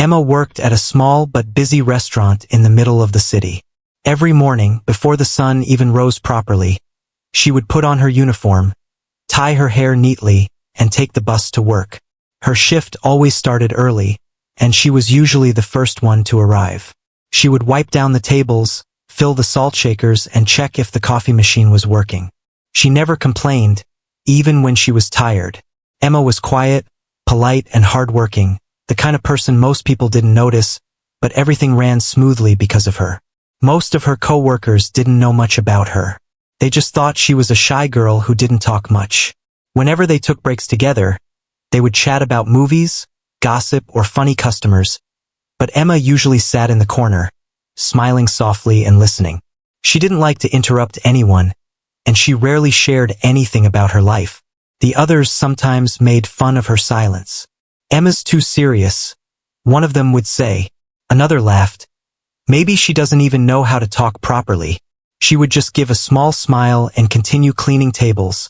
Emma worked at a small but busy restaurant in the middle of the city. Every morning, before the sun even rose properly, she would put on her uniform, tie her hair neatly, and take the bus to work. Her shift always started early, and she was usually the first one to arrive. She would wipe down the tables, fill the salt shakers, and check if the coffee machine was working. She never complained, even when she was tired. Emma was quiet, polite, and hardworking, the kind of person most people didn't notice, but everything ran smoothly because of her. Most of her co-workers didn't know much about her. They just thought she was a shy girl who didn't talk much. Whenever they took breaks together, they would chat about movies, gossip, or funny customers, but Emma usually sat in the corner, smiling softly and listening. She didn't like to interrupt anyone, and she rarely shared anything about her life. The others sometimes made fun of her silence. "Emma's too serious," one of them would say. Another laughed. "Maybe she doesn't even know how to talk properly." She would just give a small smile and continue cleaning tables,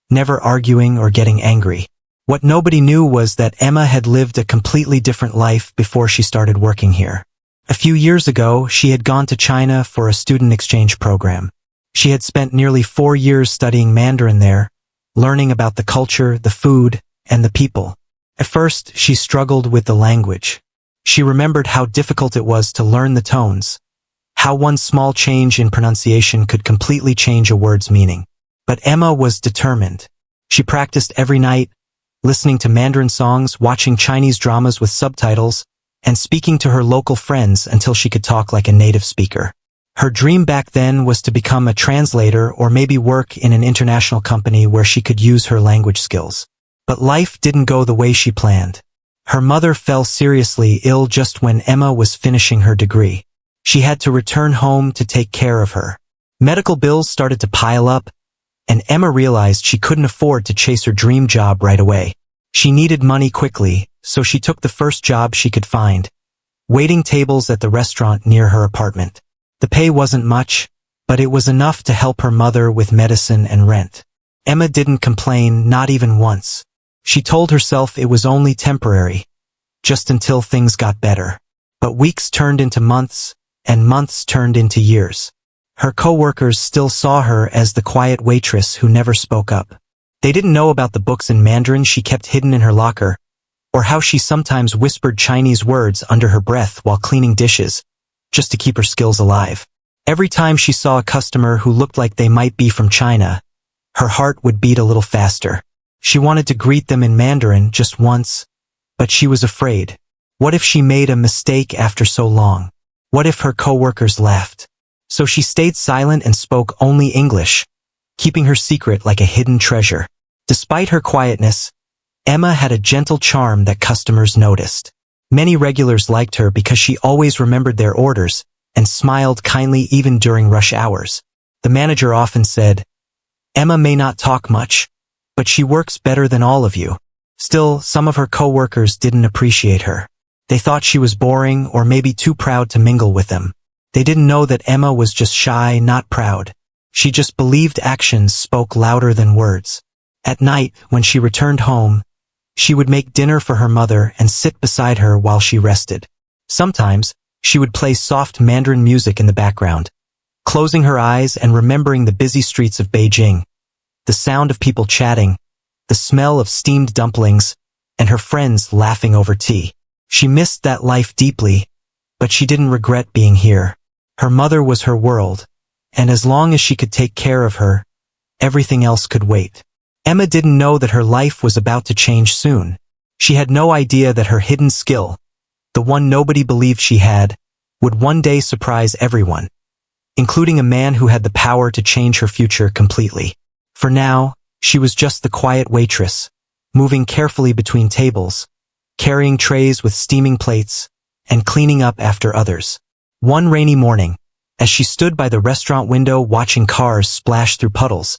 never arguing or getting angry. What nobody knew was that Emma had lived a completely different life before she started working here. A few years ago, she had gone to China for a student exchange program. She had spent nearly 4 years studying Mandarin there, learning about the culture, the food, and the people. At first, she struggled with the language. She remembered how difficult it was to learn the tones, how one small change in pronunciation could completely change a word's meaning. But Emma was determined. She practiced every night, listening to Mandarin songs, watching Chinese dramas with subtitles, and speaking to her local friends until she could talk like a native speaker. Her dream back then was to become a translator or maybe work in an international company where she could use her language skills. But life didn't go the way she planned. Her mother fell seriously ill just when Emma was finishing her degree. She had to return home to take care of her. Medical bills started to pile up, and Emma realized she couldn't afford to chase her dream job right away. She needed money quickly, so she took the first job she could find, waiting tables at the restaurant near her apartment. The pay wasn't much, but it was enough to help her mother with medicine and rent. Emma didn't complain, not even once. She told herself it was only temporary, just until things got better. But weeks turned into months, and months turned into years. Her co-workers still saw her as the quiet waitress who never spoke up. They didn't know about the books in Mandarin she kept hidden in her locker, or how she sometimes whispered Chinese words under her breath while cleaning dishes, just to keep her skills alive. Every time she saw a customer who looked like they might be from China, her heart would beat a little faster. She wanted to greet them in Mandarin just once, but she was afraid. What if she made a mistake after so long? What if her co-workers laughed? So she stayed silent and spoke only English, keeping her secret like a hidden treasure. Despite her quietness, Emma had a gentle charm that customers noticed. Many regulars liked her because she always remembered their orders and smiled kindly even during rush hours. The manager often said, "Emma may not talk much, but she works better than all of you." Still, some of her co-workers didn't appreciate her. They thought she was boring or maybe too proud to mingle with them. They didn't know that Emma was just shy, not proud. She just believed actions spoke louder than words. At night, when she returned home, she would make dinner for her mother and sit beside her while she rested. Sometimes, she would play soft Mandarin music in the background, closing her eyes and remembering the busy streets of Beijing, the sound of people chatting, the smell of steamed dumplings, and her friends laughing over tea. She missed that life deeply, but she didn't regret being here. Her mother was her world, and as long as she could take care of her, everything else could wait. Emma didn't know that her life was about to change soon. She had no idea that her hidden skill, the one nobody believed she had, would one day surprise everyone, including a man who had the power to change her future completely. For now, she was just the quiet waitress, moving carefully between tables, carrying trays with steaming plates, and cleaning up after others. One rainy morning, as she stood by the restaurant window watching cars splash through puddles,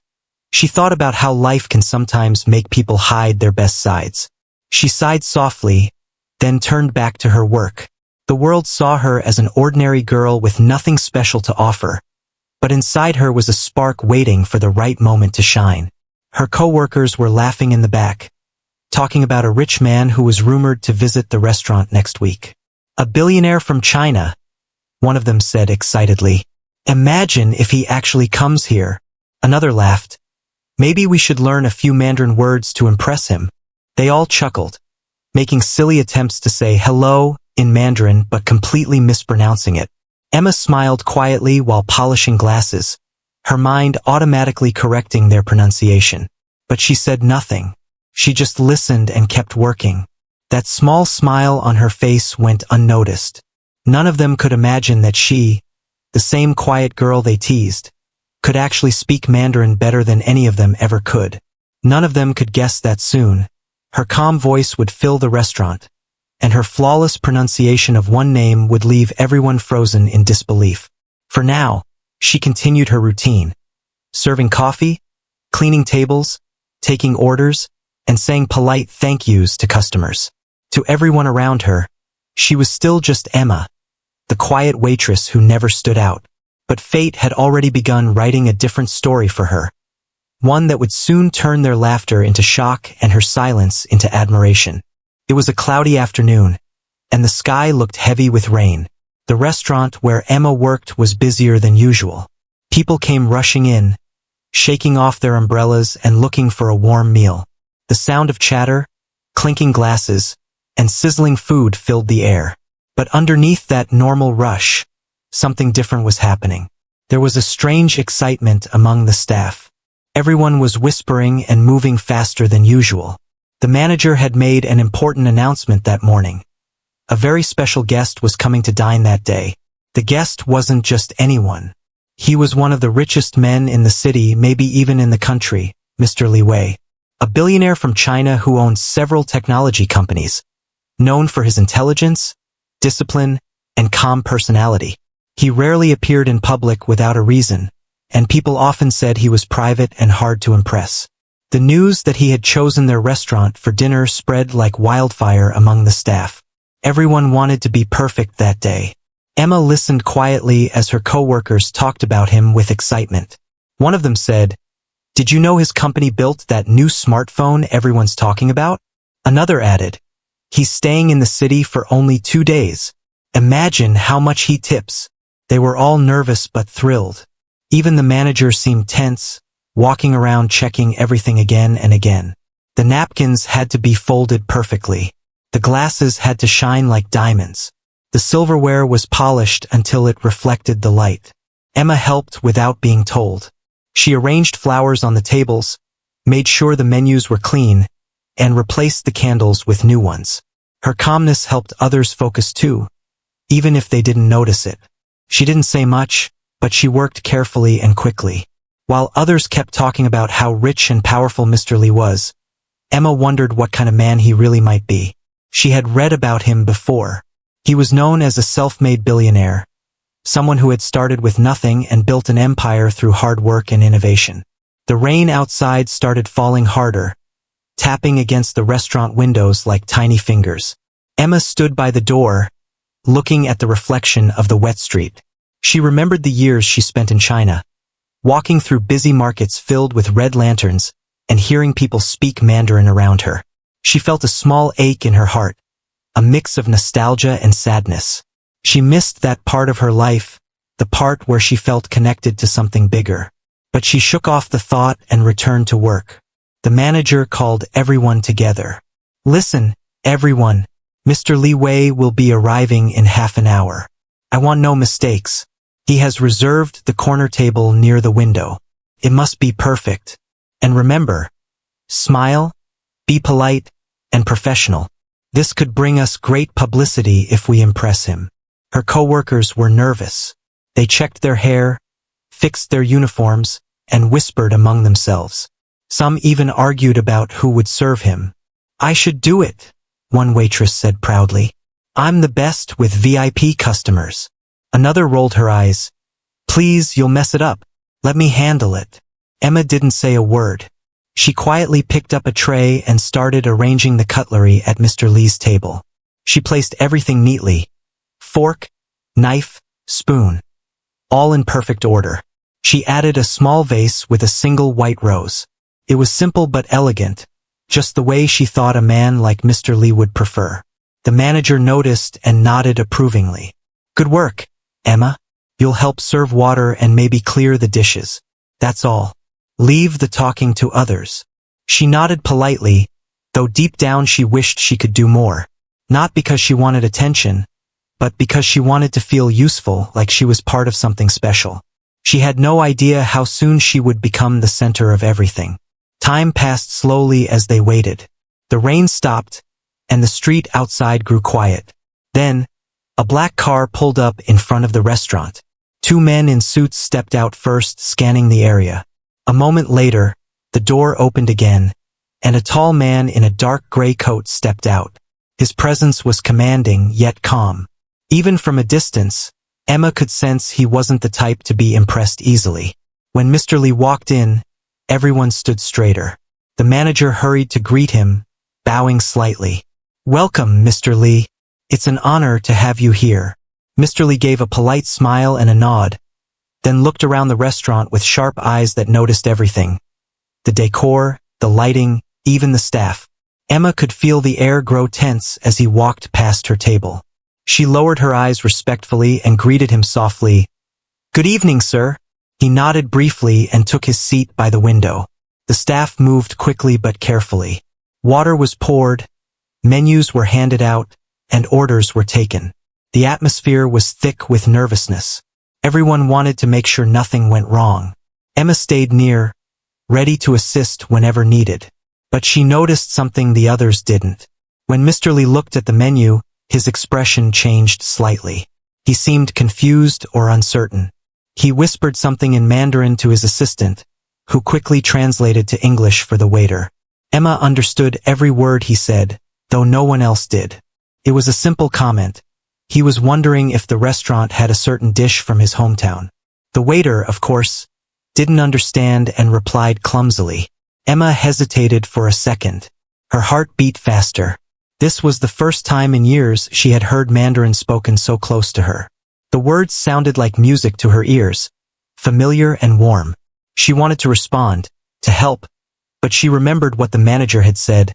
she thought about how life can sometimes make people hide their best sides. She sighed softly, then turned back to her work. The world saw her as an ordinary girl with nothing special to offer, but inside her was a spark waiting for the right moment to shine. Her co-workers were laughing in the back, talking about a rich man who was rumored to visit the restaurant next week. "A billionaire from China," one of them said excitedly. "Imagine if he actually comes here." Another laughed. "Maybe we should learn a few Mandarin words to impress him." They all chuckled, making silly attempts to say hello in Mandarin but completely mispronouncing it. Emma smiled quietly while polishing glasses, her mind automatically correcting their pronunciation. But she said nothing. She just listened and kept working. That small smile on her face went unnoticed. None of them could imagine that she, the same quiet girl they teased, could actually speak Mandarin better than any of them ever could. None of them could guess that soon her calm voice would fill the restaurant, and her flawless pronunciation of one name would leave everyone frozen in disbelief. For now, she continued her routine, serving coffee, cleaning tables, taking orders, and saying polite thank yous to customers. To everyone around her, she was still just Emma, the quiet waitress who never stood out. But fate had already begun writing a different story for her. One that would soon turn their laughter into shock and her silence into admiration. It was a cloudy afternoon, and the sky looked heavy with rain. The restaurant where Emma worked was busier than usual. People came rushing in, shaking off their umbrellas and looking for a warm meal. The sound of chatter, clinking glasses, and sizzling food filled the air. But underneath that normal rush, something different was happening. There was a strange excitement among the staff. Everyone was whispering and moving faster than usual. The manager had made an important announcement that morning. A very special guest was coming to dine that day. The guest wasn't just anyone. He was one of the richest men in the city, maybe even in the country, Mr. Li Wei. A billionaire from China who owns several technology companies, known for his intelligence, discipline, and calm personality. He rarely appeared in public without a reason, and people often said he was private and hard to impress. The news that he had chosen their restaurant for dinner spread like wildfire among the staff. Everyone wanted to be perfect that day. Emma listened quietly as her coworkers talked about him with excitement. One of them said, "Did you know his company built that new smartphone everyone's talking about?" Another added, "He's staying in the city for only 2 days. Imagine how much he tips." They were all nervous but thrilled. Even the manager seemed tense, walking around checking everything again and again. The napkins had to be folded perfectly. The glasses had to shine like diamonds. The silverware was polished until it reflected the light. Emma helped without being told. She arranged flowers on the tables, made sure the menus were clean, and replaced the candles with new ones. Her calmness helped others focus too, even if they didn't notice it. She didn't say much, but she worked carefully and quickly. While others kept talking about how rich and powerful Mr. Li was, Emma wondered what kind of man he really might be. She had read about him before. He was known as a self-made billionaire, someone who had started with nothing and built an empire through hard work and innovation. The rain outside started falling harder, tapping against the restaurant windows like tiny fingers. Emma stood by the door, looking at the reflection of the wet street. She remembered the years she spent in China, walking through busy markets filled with red lanterns and hearing people speak Mandarin around her. She felt a small ache in her heart, a mix of nostalgia and sadness. She missed that part of her life, the part where she felt connected to something bigger. But she shook off the thought and returned to work. The manager called everyone together. "Listen, everyone, Mr. Li Wei will be arriving in half an hour. I want no mistakes. He has reserved the corner table near the window. It must be perfect. And remember, smile, be polite, and professional. This could bring us great publicity if we impress him." Her coworkers were nervous. They checked their hair, fixed their uniforms, and whispered among themselves. Some even argued about who would serve him. "I should do it," one waitress said proudly. "I'm the best with VIP customers." Another rolled her eyes. "Please, you'll mess it up. Let me handle it." Emma didn't say a word. She quietly picked up a tray and started arranging the cutlery at Mr. Li's table. She placed everything neatly. Fork, knife, spoon. All in perfect order. She added a small vase with a single white rose. It was simple but elegant, just the way she thought a man like Mr. Li would prefer. The manager noticed and nodded approvingly. Good work, Emma. You'll help serve water and maybe clear the dishes. That's all. Leave the talking to others. She nodded politely, though deep down she wished she could do more. Not because she wanted attention, but because she wanted to feel useful, like she was part of something special. She had no idea how soon she would become the center of everything. Time passed slowly as they waited. The rain stopped, and the street outside grew quiet. Then, a black car pulled up in front of the restaurant. Two men in suits stepped out first, scanning the area. A moment later, the door opened again, and a tall man in a dark gray coat stepped out. His presence was commanding yet calm. Even from a distance, Emma could sense he wasn't the type to be impressed easily. When Mr. Lee walked in, everyone stood straighter. The manager hurried to greet him, bowing slightly. Welcome, Mr. Lee. It's an honor to have you here. Mr. Lee gave a polite smile and a nod, then looked around the restaurant with sharp eyes that noticed everything. The decor, the lighting, even the staff. Emma could feel the air grow tense as he walked past her table. She lowered her eyes respectfully and greeted him softly. Good evening, sir. He nodded briefly and took his seat by the window. The staff moved quickly but carefully. Water was poured, menus were handed out, and orders were taken. The atmosphere was thick with nervousness. Everyone wanted to make sure nothing went wrong. Emma stayed near, ready to assist whenever needed. But she noticed something the others didn't. When Mr. Lee looked at the menu, his expression changed slightly. He seemed confused or uncertain. He whispered something in Mandarin to his assistant, who quickly translated to English for the waiter. Emma understood every word he said, though no one else did. It was a simple comment. He was wondering if the restaurant had a certain dish from his hometown. The waiter, of course, didn't understand and replied clumsily. Emma hesitated for a second. Her heart beat faster. This was the first time in years she had heard Mandarin spoken so close to her. The words sounded like music to her ears, familiar and warm. She wanted to respond, to help, but she remembered what the manager had said.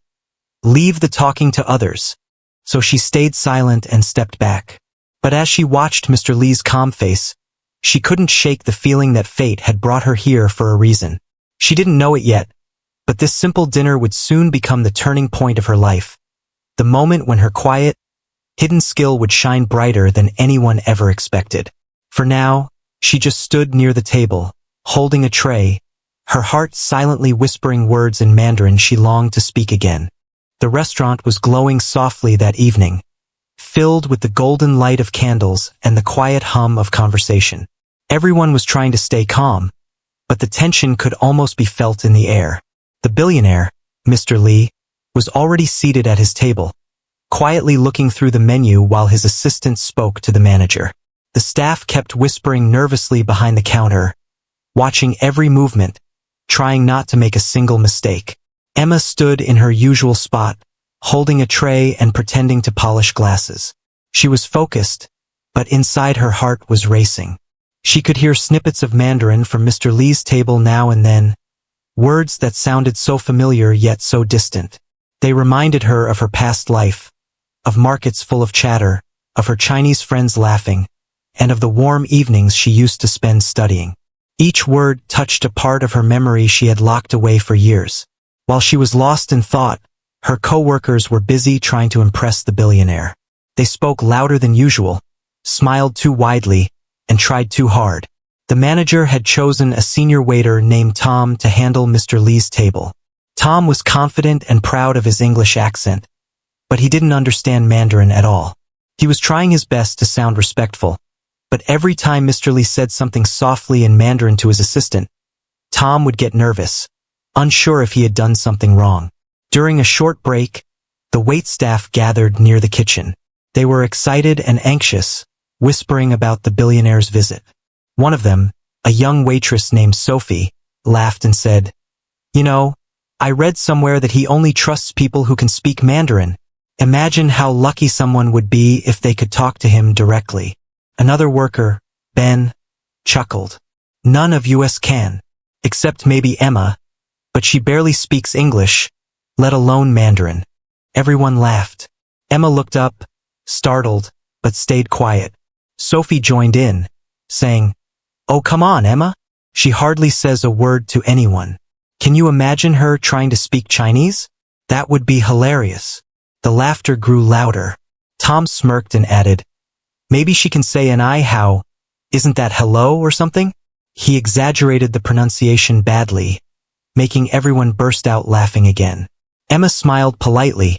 Leave the talking to others. So she stayed silent and stepped back. But as she watched Mr. Lee's calm face, she couldn't shake the feeling that fate had brought her here for a reason. She didn't know it yet, but this simple dinner would soon become the turning point of her life. The moment when her quiet, hidden skill would shine brighter than anyone ever expected. For now, she just stood near the table, holding a tray, her heart silently whispering words in Mandarin she longed to speak again. The restaurant was glowing softly that evening, filled with the golden light of candles and the quiet hum of conversation. Everyone was trying to stay calm, but the tension could almost be felt in the air. The billionaire, Mr. Lee, was already seated at his table, quietly looking through the menu while his assistant spoke to the manager. The staff kept whispering nervously behind the counter, watching every movement, trying not to make a single mistake. Emma stood in her usual spot, holding a tray and pretending to polish glasses. She was focused, but inside her heart was racing. She could hear snippets of Mandarin from Mr. Lee's table now and then, words that sounded so familiar yet so distant. They reminded her of her past life, of markets full of chatter, of her Chinese friends laughing, and of the warm evenings she used to spend studying. Each word touched a part of her memory she had locked away for years. While she was lost in thought, her co-workers were busy trying to impress the billionaire. They spoke louder than usual, smiled too widely, and tried too hard. The manager had chosen a senior waiter named Tom to handle Mr. Lee's table. Tom was confident and proud of his English accent, but he didn't understand Mandarin at all. He was trying his best to sound respectful, but every time Mr. Lee said something softly in Mandarin to his assistant, Tom would get nervous, unsure if he had done something wrong. During a short break, the waitstaff gathered near the kitchen. They were excited and anxious, whispering about the billionaire's visit. One of them, a young waitress named Sophie, laughed and said, "You know, I read somewhere that he only trusts people who can speak Mandarin. Imagine how lucky someone would be if they could talk to him directly." Another worker, Ben, chuckled. "None of us can, except maybe Emma, but she barely speaks English, let alone Mandarin." Everyone laughed. Emma looked up, startled, but stayed quiet. Sophie joined in, saying, "Oh, come on, Emma. She hardly says a word to anyone. Can you imagine her trying to speak Chinese? That would be hilarious." The laughter grew louder. Tom smirked and added, "Maybe she can say an I how, isn't that hello or something?" He exaggerated the pronunciation badly, making everyone burst out laughing again. Emma smiled politely,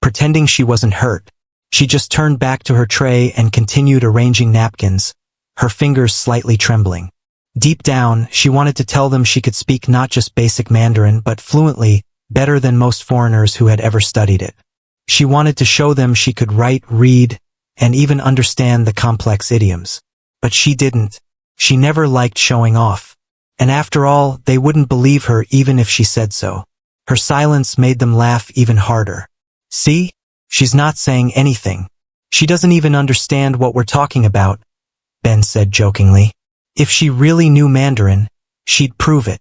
pretending she wasn't hurt. She just turned back to her tray and continued arranging napkins, her fingers slightly trembling. Deep down, she wanted to tell them she could speak not just basic Mandarin but fluently, better than most foreigners who had ever studied it. She wanted to show them she could write, read, and even understand the complex idioms. But she didn't. She never liked showing off. And after all, they wouldn't believe her even if she said so. Her silence made them laugh even harder. "See? She's not saying anything. She doesn't even understand what we're talking about," Ben said jokingly. "If she really knew Mandarin, she'd prove it."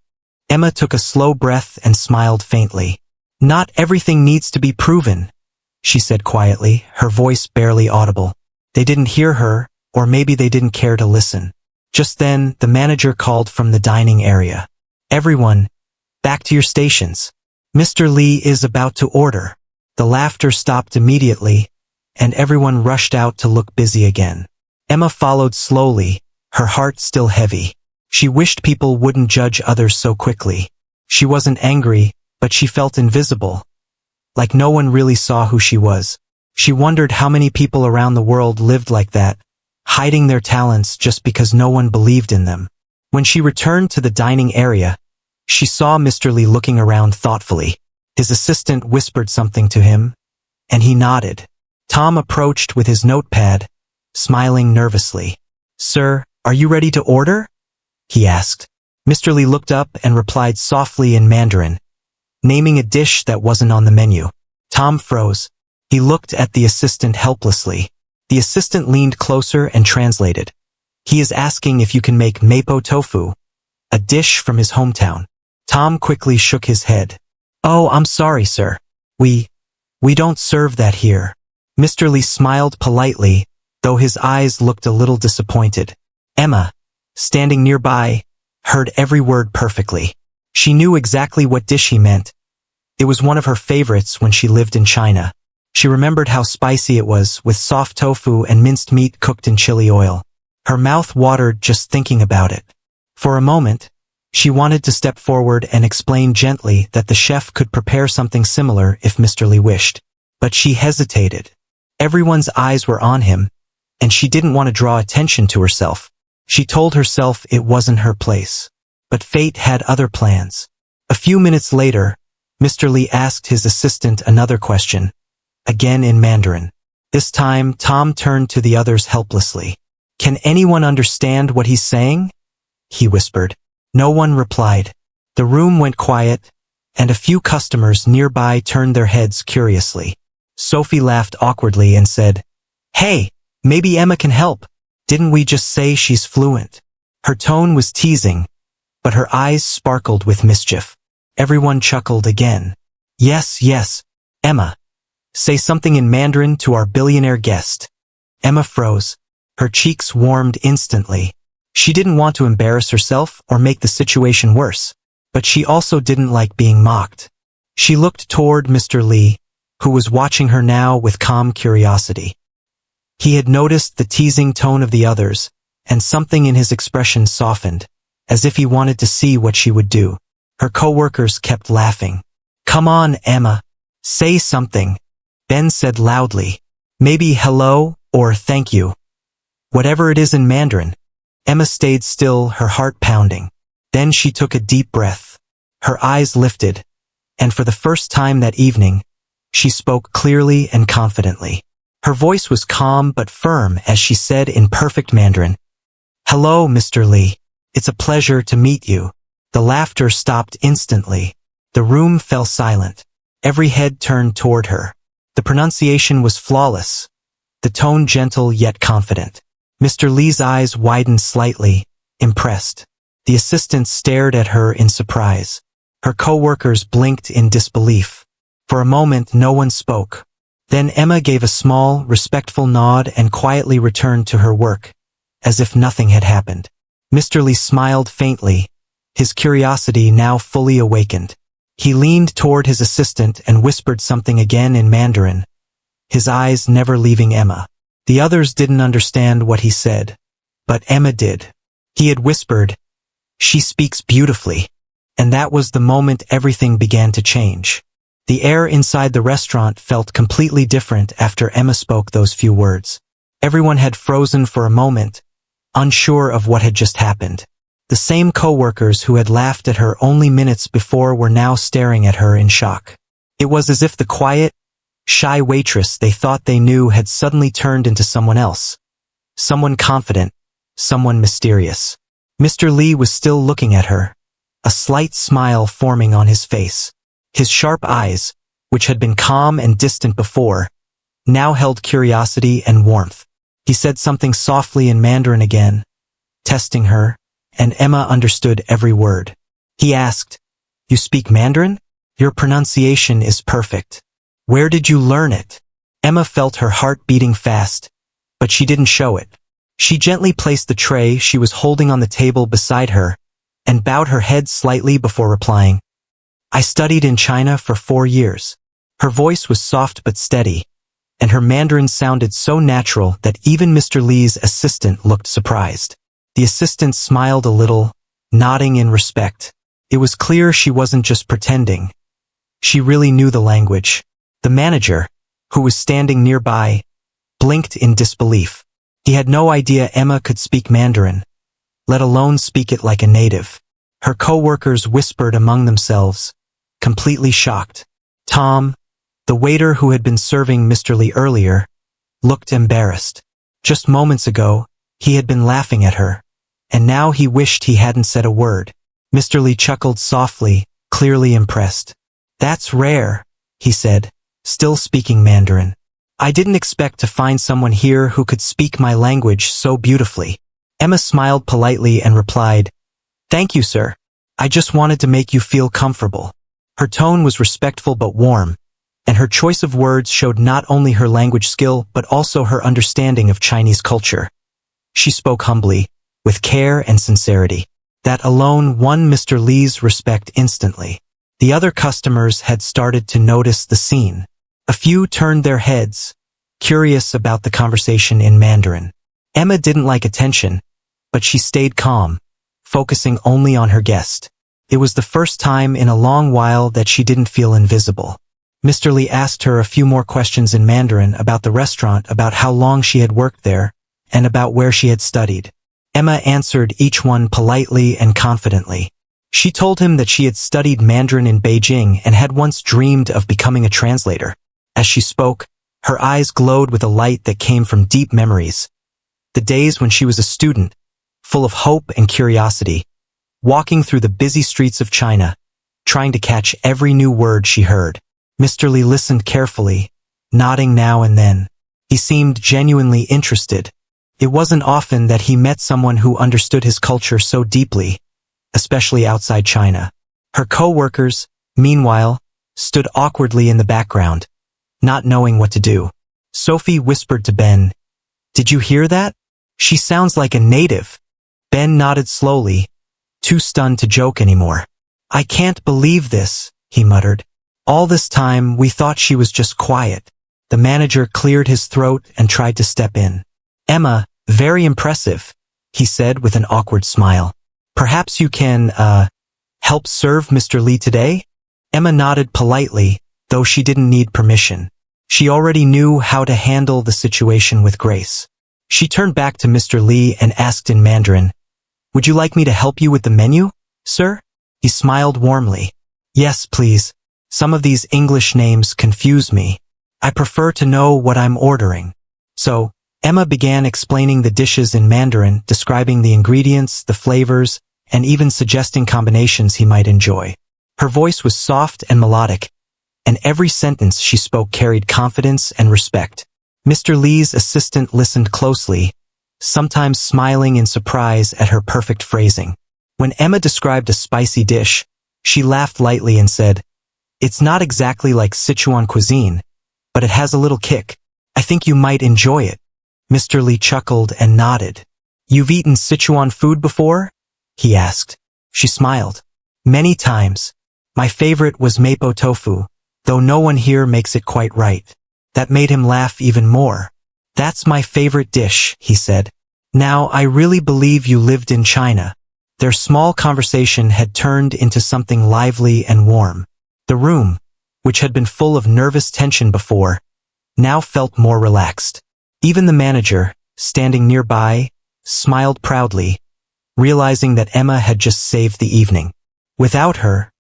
Emma took a slow breath and smiled faintly. "Not everything needs to be proven," she said quietly, her voice barely audible. They didn't hear her, or maybe they didn't care to listen. Just then, the manager called from the dining area. "Everyone, back to your stations. Mr. Lee is about to order." The laughter stopped immediately, and everyone rushed out to look busy again. Emma followed slowly, her heart still heavy. She wished people wouldn't judge others so quickly. She wasn't angry, but she felt invisible, like no one really saw who she was. She wondered how many people around the world lived like that, hiding their talents just because no one believed in them. When she returned to the dining area, she saw Mr. Lee looking around thoughtfully. His assistant whispered something to him, and he nodded. Tom approached with his notepad, smiling nervously. "Sir, are you ready to order?" he asked. Mr. Lee looked up and replied softly in Mandarin, naming a dish that wasn't on the menu. Tom froze. He looked at the assistant helplessly. The assistant leaned closer and translated. "He is asking if you can make mapo tofu, a dish from his hometown." Tom quickly shook his head. "Oh, I'm sorry, sir. We don't serve that here." Mr. Lee smiled politely, though his eyes looked a little disappointed. Emma, standing nearby, heard every word perfectly. She knew exactly what dish he meant. It was one of her favorites when she lived in China. She remembered how spicy it was, with soft tofu and minced meat cooked in chili oil. Her mouth watered just thinking about it. For a moment, she wanted to step forward and explain gently that the chef could prepare something similar if Mr. Lee wished. But she hesitated. Everyone's eyes were on him, and she didn't want to draw attention to herself. She told herself it wasn't her place. But fate had other plans. A few minutes later, Mr. Lee asked his assistant another question, again in Mandarin. This time, Tom turned to the others helplessly. "Can anyone understand what he's saying?" he whispered. No one replied. The room went quiet, and a few customers nearby turned their heads curiously. Sophie laughed awkwardly and said, "Hey, maybe Emma can help. Didn't we just say she's fluent?" Her tone was teasing, but her eyes sparkled with mischief. Everyone chuckled again. Yes, Emma. Say something in Mandarin to our billionaire guest." Emma froze. Her cheeks warmed instantly. She didn't want to embarrass herself or make the situation worse, but she also didn't like being mocked. She looked toward Mr. Lee, who was watching her now with calm curiosity. He had noticed the teasing tone of the others, and something in his expression softened, as if he wanted to see what she would do. Her co-workers kept laughing. "Come on, Emma. Say something," Ben said loudly. "Maybe hello, or thank you. Whatever it is in Mandarin." Emma stayed still, her heart pounding. Then she took a deep breath. Her eyes lifted, and for the first time that evening, she spoke clearly and confidently. Her voice was calm but firm as she said in perfect Mandarin, "Hello, Mr. Lee. It's a pleasure to meet you." The laughter stopped instantly. The room fell silent. Every head turned toward her. The pronunciation was flawless, the tone gentle yet confident. Mr. Lee's eyes widened slightly, impressed. The assistant stared at her in surprise. Her co-workers blinked in disbelief. For a moment, no one spoke. Then Emma gave a small, respectful nod and quietly returned to her work, as if nothing had happened. Mr. Li smiled faintly, his curiosity now fully awakened. He leaned toward his assistant and whispered something again in Mandarin, his eyes never leaving Emma. The others didn't understand what he said, but Emma did. He had whispered, "She speaks beautifully." And that was the moment everything began to change. The air inside the restaurant felt completely different after Emma spoke those few words. Everyone had frozen for a moment, unsure of what had just happened. The same co-workers who had laughed at her only minutes before were now staring at her in shock. It was as if the quiet, shy waitress they thought they knew had suddenly turned into someone else. Someone confident, someone mysterious. Mr. Li was still looking at her, a slight smile forming on his face. His sharp eyes, which had been calm and distant before, now held curiosity and warmth. He said something softly in Mandarin again, testing her, and Emma understood every word. He asked, "You speak Mandarin? Your pronunciation is perfect. Where did you learn it?" Emma felt her heart beating fast, but she didn't show it. She gently placed the tray she was holding on the table beside her, and bowed her head slightly before replying, "I studied in China for 4 years. Her voice was soft but steady, and her Mandarin sounded so natural that even Mr. Li's assistant looked surprised. The assistant smiled a little, nodding in respect. It was clear she wasn't just pretending. She really knew the language. The manager, who was standing nearby, blinked in disbelief. He had no idea Emma could speak Mandarin, let alone speak it like a native. Her co-workers whispered among themselves, completely shocked. Tom, the waiter who had been serving Mr. Li earlier, looked embarrassed. Just moments ago, he had been laughing at her, and now he wished he hadn't said a word. Mr. Li chuckled softly, clearly impressed. "That's rare," he said, still speaking Mandarin. "I didn't expect to find someone here who could speak my language so beautifully." Emma smiled politely and replied, "Thank you, sir. I just wanted to make you feel comfortable." Her tone was respectful but warm, and her choice of words showed not only her language skill but also her understanding of Chinese culture. She spoke humbly, with care and sincerity. That alone won Mr. Li's respect instantly. The other customers had started to notice the scene. A few turned their heads, curious about the conversation in Mandarin. Emma didn't like attention, but she stayed calm, focusing only on her guest. It was the first time in a long while that she didn't feel invisible. Mr. Li asked her a few more questions in Mandarin about the restaurant, about how long she had worked there, and about where she had studied. Emma answered each one politely and confidently. She told him that she had studied Mandarin in Beijing and had once dreamed of becoming a translator. As she spoke, her eyes glowed with a light that came from deep memories. The days when she was a student, full of hope and curiosity, walking through the busy streets of China, trying to catch every new word she heard. Mr. Li listened carefully, nodding now and then. He seemed genuinely interested. It wasn't often that he met someone who understood his culture so deeply, especially outside China. Her co-workers, meanwhile, stood awkwardly in the background, not knowing what to do. Sophie whispered to Ben, "Did you hear that? She sounds like a native." Ben nodded slowly, too stunned to joke anymore. "I can't believe this," he muttered. "All this time we thought she was just quiet." The manager cleared his throat and tried to step in. "Emma, very impressive," he said with an awkward smile. "Perhaps you can, help serve Mr. Li today?" Emma nodded politely, though she didn't need permission. She already knew how to handle the situation with grace. She turned back to Mr. Li and asked in Mandarin, "Would you like me to help you with the menu, sir?" He smiled warmly. "Yes, please. Some of these English names confuse me. I prefer to know what I'm ordering." So, Emma began explaining the dishes in Mandarin, describing the ingredients, the flavors, and even suggesting combinations he might enjoy. Her voice was soft and melodic, and every sentence she spoke carried confidence and respect. Mr. Li's assistant listened closely, sometimes smiling in surprise at her perfect phrasing. When Emma described a spicy dish, she laughed lightly and said, "It's not exactly like Sichuan cuisine, but it has a little kick. I think you might enjoy it." Mr. Li chuckled and nodded. "You've eaten Sichuan food before?" he asked. She smiled. "Many times. My favorite was mapo tofu, though no one here makes it quite right." That made him laugh even more. "That's my favorite dish," he said. "Now I really believe you lived in China." Their small conversation had turned into something lively and warm. The room, which had been full of nervous tension before, now felt more relaxed. Even the manager, standing nearby, smiled proudly, realizing that Emma had just saved the evening. Without her,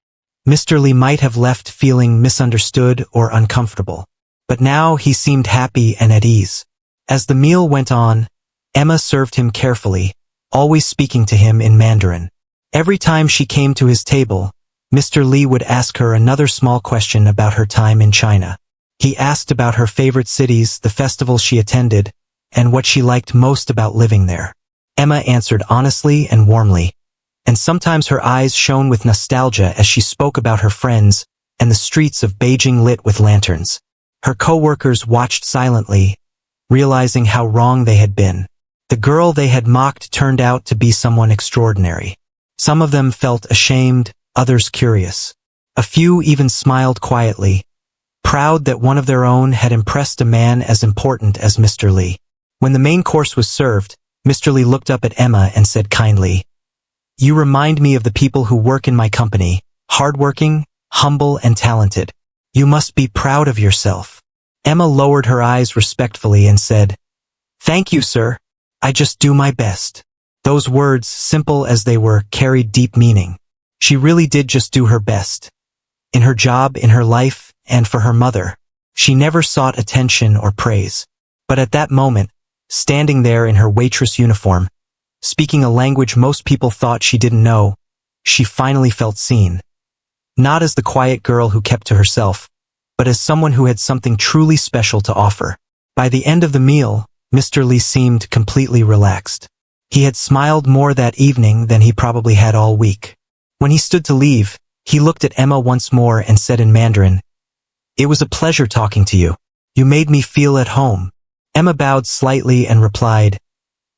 Mr. Li might have left feeling misunderstood or uncomfortable. But now he seemed happy and at ease. As the meal went on, Emma served him carefully, always speaking to him in Mandarin. Every time she came to his table, Mr. Li would ask her another small question about her time in China. He asked about her favorite cities, the festivals she attended, and what she liked most about living there. Emma answered honestly and warmly, and sometimes her eyes shone with nostalgia as she spoke about her friends and the streets of Beijing lit with lanterns. Her co-workers watched silently, realizing how wrong they had been. The girl they had mocked turned out to be someone extraordinary. Some of them felt ashamed, others curious. A few even smiled quietly, proud that one of their own had impressed a man as important as Mr. Li. When the main course was served, Mr. Li looked up at Emma and said kindly, "You remind me of the people who work in my company, hardworking, humble, and talented. You must be proud of yourself." Emma lowered her eyes respectfully and said, "Thank you, sir. I just do my best." Those words, simple as they were, carried deep meaning. She really did just do her best. In her job, in her life, and for her mother. She never sought attention or praise. But at that moment, standing there in her waitress uniform, speaking a language most people thought she didn't know, she finally felt seen. Not as the quiet girl who kept to herself, but as someone who had something truly special to offer. By the end of the meal, Mr. Li seemed completely relaxed. He had smiled more that evening than he probably had all week. When he stood to leave, he looked at Emma once more and said in Mandarin, "It was a pleasure talking to you. You made me feel at home." Emma bowed slightly and replied,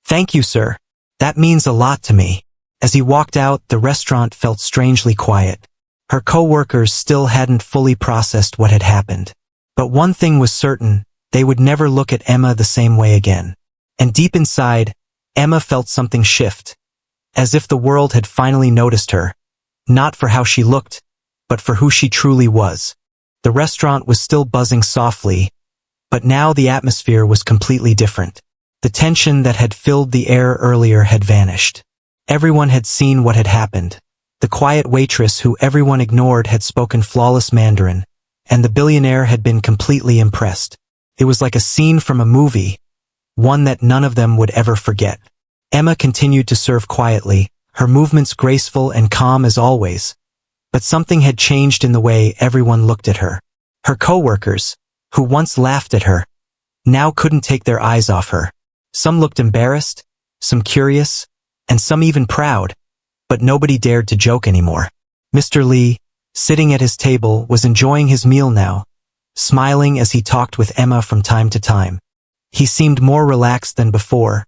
"Thank you, sir. That means a lot to me." As he walked out, the restaurant felt strangely quiet. Her co-workers still hadn't fully processed what had happened. But one thing was certain, they would never look at Emma the same way again. And deep inside, Emma felt something shift, as if the world had finally noticed her, not for how she looked, but for who she truly was. The restaurant was still buzzing softly, but now the atmosphere was completely different. The tension that had filled the air earlier had vanished. Everyone had seen what had happened. The quiet waitress who everyone ignored had spoken flawless Mandarin, and the billionaire had been completely impressed. It was like a scene from a movie, one that none of them would ever forget. Emma continued to serve quietly, her movements graceful and calm as always. But something had changed in the way everyone looked at her. Her co-workers, who once laughed at her, now couldn't take their eyes off her. Some looked embarrassed, some curious, and some even proud, but nobody dared to joke anymore. Mr. Li, sitting at his table, was enjoying his meal now, smiling as he talked with Emma from time to time. He seemed more relaxed than before,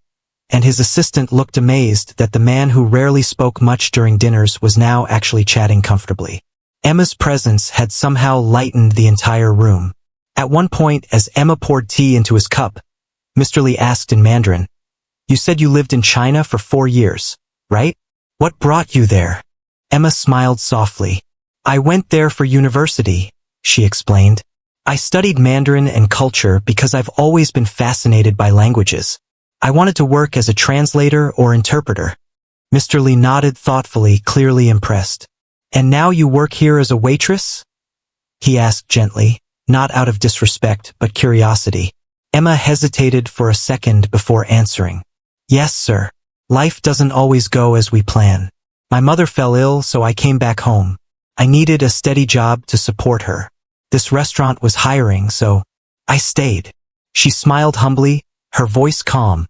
and his assistant looked amazed that the man who rarely spoke much during dinners was now actually chatting comfortably. Emma's presence had somehow lightened the entire room. At one point, as Emma poured tea into his cup, Mr. Li asked in Mandarin, "You said you lived in China for 4 years, right? What brought you there?" Emma smiled softly. "I went there for university," she explained. "I studied Mandarin and culture because I've always been fascinated by languages. I wanted to work as a translator or interpreter." Mr. Li nodded thoughtfully, clearly impressed. "And now you work here as a waitress?" he asked gently, not out of disrespect but curiosity. Emma hesitated for a second before answering. "Yes, sir. Life doesn't always go as we plan. My mother fell ill, so I came back home. I needed a steady job to support her. This restaurant was hiring, so I stayed." She smiled humbly, her voice calm,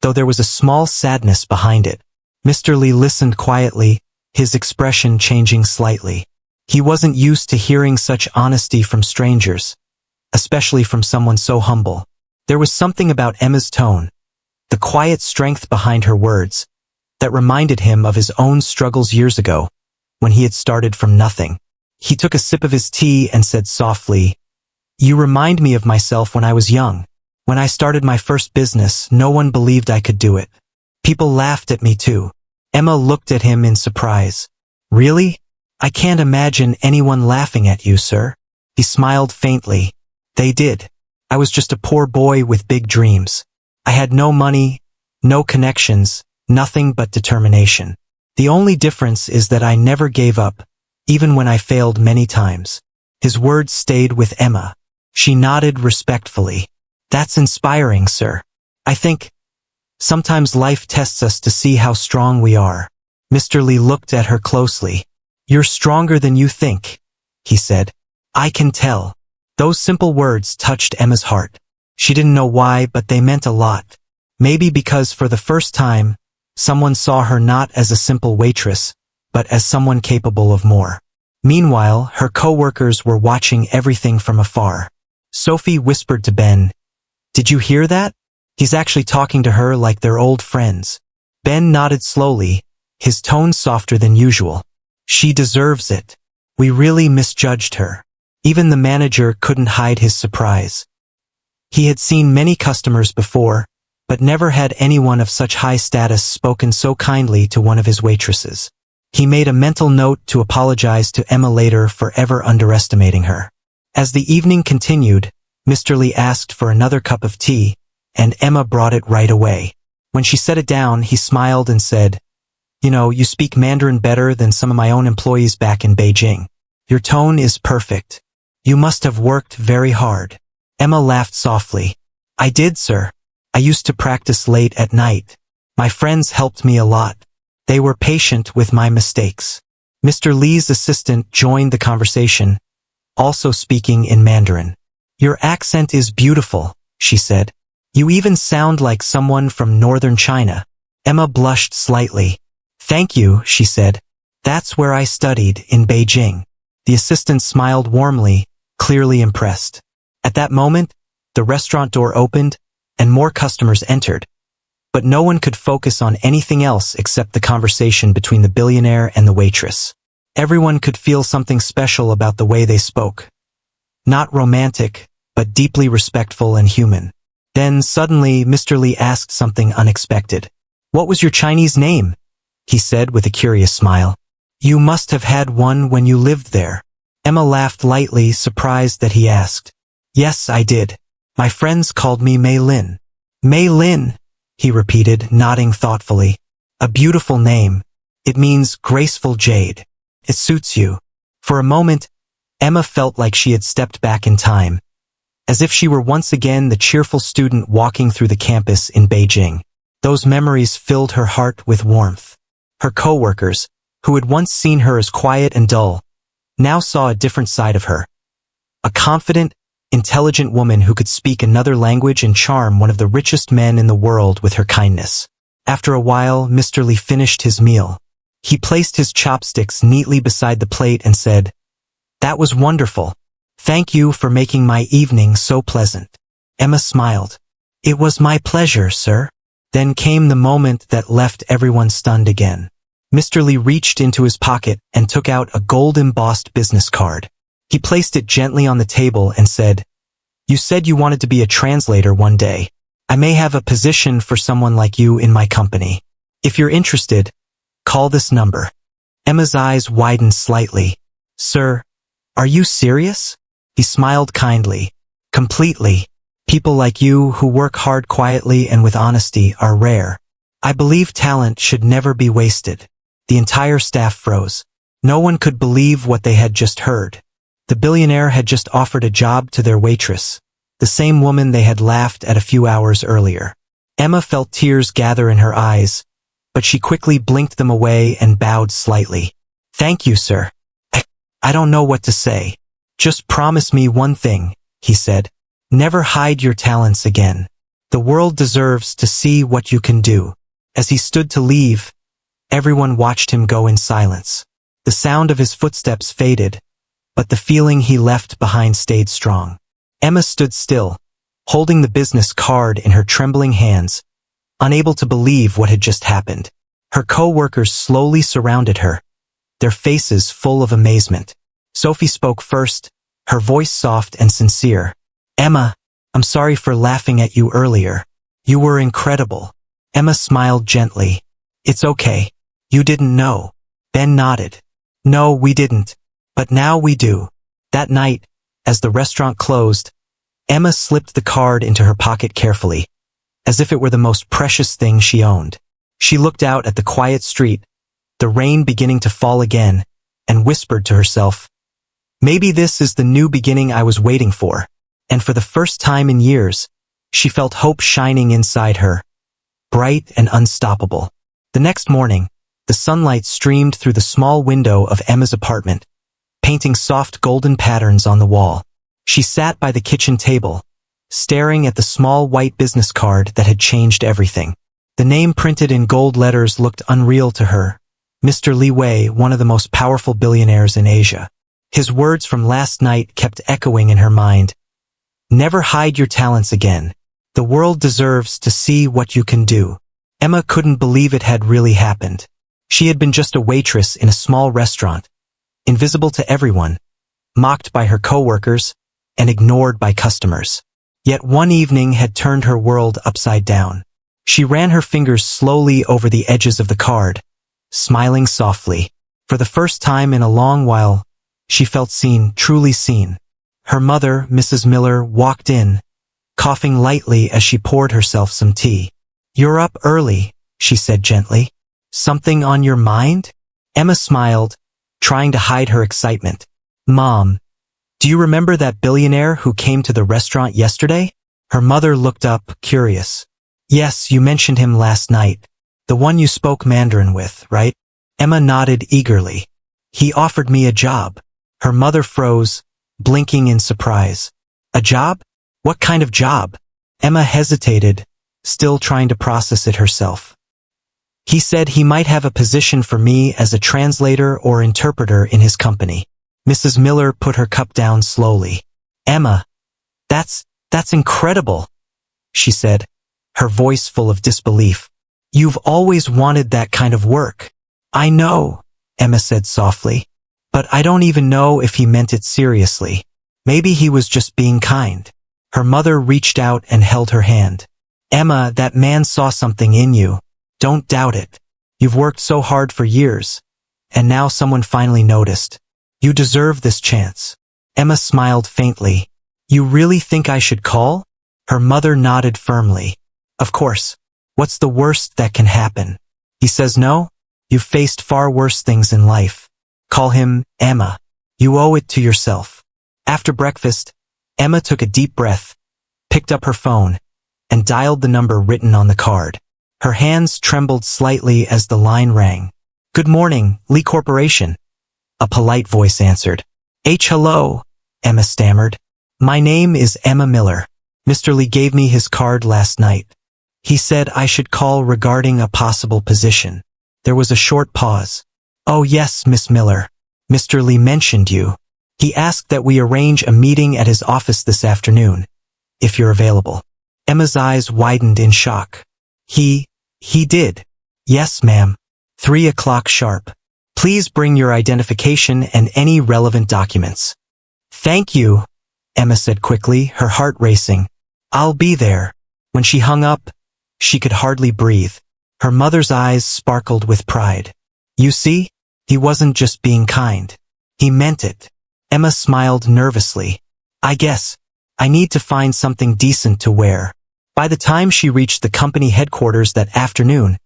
though there was a small sadness behind it. Mr. Li listened quietly, his expression changing slightly. He wasn't used to hearing such honesty from strangers, especially from someone so humble. There was something about Emma's tone, the quiet strength behind her words, that reminded him of his own struggles years ago, when he had started from nothing. He took a sip of his tea and said softly, "You remind me of myself when I was young. When I started my first business, no one believed I could do it. People laughed at me too." Emma looked at him in surprise. "Really? I can't imagine anyone laughing at you, sir." He smiled faintly. "They did. I was just a poor boy with big dreams. I had no money, no connections, nothing but determination. The only difference is that I never gave up, even when I failed many times." His words stayed with Emma. She nodded respectfully. "That's inspiring, sir. I think sometimes life tests us to see how strong we are." Mr. Lee looked at her closely. "You're stronger than you think," he said. "I can tell." Those simple words touched Emma's heart. She didn't know why, but they meant a lot. Maybe because for the first time, someone saw her not as a simple waitress, but as someone capable of more. Meanwhile, her co-workers were watching everything from afar. Sophie whispered to Ben, "Did you hear that? He's actually talking to her like they're old friends." Ben nodded slowly, his tone softer than usual. "She deserves it. We really misjudged her." Even the manager couldn't hide his surprise. He had seen many customers before, but never had anyone of such high status spoken so kindly to one of his waitresses. He made a mental note to apologize to Emma later for ever underestimating her. As the evening continued, Mr. Lee asked for another cup of tea, and Emma brought it right away. When she set it down, he smiled and said, "You know, you speak Mandarin better than some of my own employees back in Beijing. Your tone is perfect. You must have worked very hard." Emma laughed softly. "I did, sir. I used to practice late at night. My friends helped me a lot. They were patient with my mistakes." Mr. Lee's assistant joined the conversation, also speaking in Mandarin. "Your accent is beautiful," she said. "You even sound like someone from northern China." Emma blushed slightly. "Thank you," she said. "That's where I studied, in Beijing." The assistant smiled warmly, clearly impressed. At that moment, the restaurant door opened, and more customers entered. But no one could focus on anything else except the conversation between the billionaire and the waitress. Everyone could feel something special about the way they spoke. Not romantic, but deeply respectful and human. Then suddenly Mr. Lee asked something unexpected. "What was your Chinese name?" he said with a curious smile. "You must have had one when you lived there." Emma laughed lightly, surprised that he asked. "Yes, I did. My friends called me Mei Lin." "Mei Lin," he repeated, nodding thoughtfully. "A beautiful name. It means graceful jade. It suits you." For a moment, Emma felt like she had stepped back in time, as if she were once again the cheerful student walking through the campus in Beijing. Those memories filled her heart with warmth. Her co-workers, who had once seen her as quiet and dull, now saw a different side of her. A confident, intelligent woman who could speak another language and charm one of the richest men in the world with her kindness. After a while, Mr. Lee finished his meal. He placed his chopsticks neatly beside the plate and said, "That was wonderful. Thank you for making my evening so pleasant." Emma smiled. "It was my pleasure, sir." Then came the moment that left everyone stunned again. Mr. Lee reached into his pocket and took out a gold-embossed business card. He placed it gently on the table and said, "You said you wanted to be a translator one day. I may have a position for someone like you in my company. If you're interested, call this number." Emma's eyes widened slightly. "Sir, are you serious?" He smiled kindly. "Completely. People like you who work hard quietly and with honesty are rare. I believe talent should never be wasted." The entire staff froze. No one could believe what they had just heard. The billionaire had just offered a job to their waitress, the same woman they had laughed at a few hours earlier. Emma felt tears gather in her eyes, but she quickly blinked them away and bowed slightly. "Thank you, sir. I don't know what to say." "Just promise me one thing," he said. "Never hide your talents again. The world deserves to see what you can do." As he stood to leave, everyone watched him go in silence. The sound of his footsteps faded, but the feeling he left behind stayed strong. Emma stood still, holding the business card in her trembling hands, unable to believe what had just happened. Her co-workers slowly surrounded her, their faces full of amazement. Sophie spoke first, her voice soft and sincere. "Emma, I'm sorry for laughing at you earlier. You were incredible." Emma smiled gently. "It's okay. You didn't know." Ben nodded. "No, we didn't. But now we do." That night, as the restaurant closed, Emma slipped the card into her pocket carefully, as if it were the most precious thing she owned. She looked out at the quiet street, the rain beginning to fall again, and whispered to herself, "Maybe this is the new beginning I was waiting for." And for the first time in years, she felt hope shining inside her, bright and unstoppable. The next morning, the sunlight streamed through the small window of Emma's apartment, painting soft golden patterns on the wall. She sat by the kitchen table, staring at the small white business card that had changed everything. The name printed in gold letters looked unreal to her. Mr. Li Wei, one of the most powerful billionaires in Asia. His words from last night kept echoing in her mind. "Never hide your talents again. The world deserves to see what you can do." Emma couldn't believe it had really happened. She had been just a waitress in a small restaurant, invisible to everyone, mocked by her co-workers, and ignored by customers. Yet one evening had turned her world upside down. She ran her fingers slowly over the edges of the card, smiling softly. For the first time in a long while, she felt seen, truly seen. Her mother, Mrs. Miller, walked in, coughing lightly as she poured herself some tea. "You're up early," she said gently. "Something on your mind?" Emma smiled, trying to hide her excitement. "Mom, do you remember that billionaire who came to the restaurant yesterday?" Her mother looked up, curious. "Yes, you mentioned him last night. The one you spoke Mandarin with, right?" Emma nodded eagerly. "He offered me a job." Her mother froze, blinking in surprise. "A job? What kind of job?" Emma hesitated, still trying to process it herself. "He said he might have a position for me as a translator or interpreter in his company." Mrs. Miller put her cup down slowly. "Emma, that's incredible," she said, her voice full of disbelief. "You've always wanted that kind of work." "I know," Emma said softly, "but I don't even know if he meant it seriously. Maybe he was just being kind." Her mother reached out and held her hand. "Emma, that man saw something in you. Don't doubt it. You've worked so hard for years, and now someone finally noticed. You deserve this chance." Emma smiled faintly. "You really think I should call?" Her mother nodded firmly. "Of course. What's the worst that can happen? He says no? You've faced far worse things in life. Call him, Emma. You owe it to yourself." After breakfast, Emma took a deep breath, picked up her phone, and dialed the number written on the card. Her hands trembled slightly as the line rang. "Good morning, Lee Corporation," a polite voice answered. Hello," Emma stammered. "My name is Emma Miller. Mr. Lee gave me his card last night. He said I should call regarding a possible position." There was a short pause. "Oh yes, Miss Miller. Mr. Lee mentioned you. He asked that we arrange a meeting at his office this afternoon, if you're available." Emma's eyes widened in shock. He did." "Yes, ma'am. 3 o'clock sharp. Please bring your identification and any relevant documents." "Thank you," Emma said quickly, her heart racing. "I'll be there." When she hung up, she could hardly breathe. Her mother's eyes sparkled with pride. "You see? He wasn't just being kind. He meant it." Emma smiled nervously. "I guess I need to find something decent to wear." By the time she reached the company headquarters that afternoon,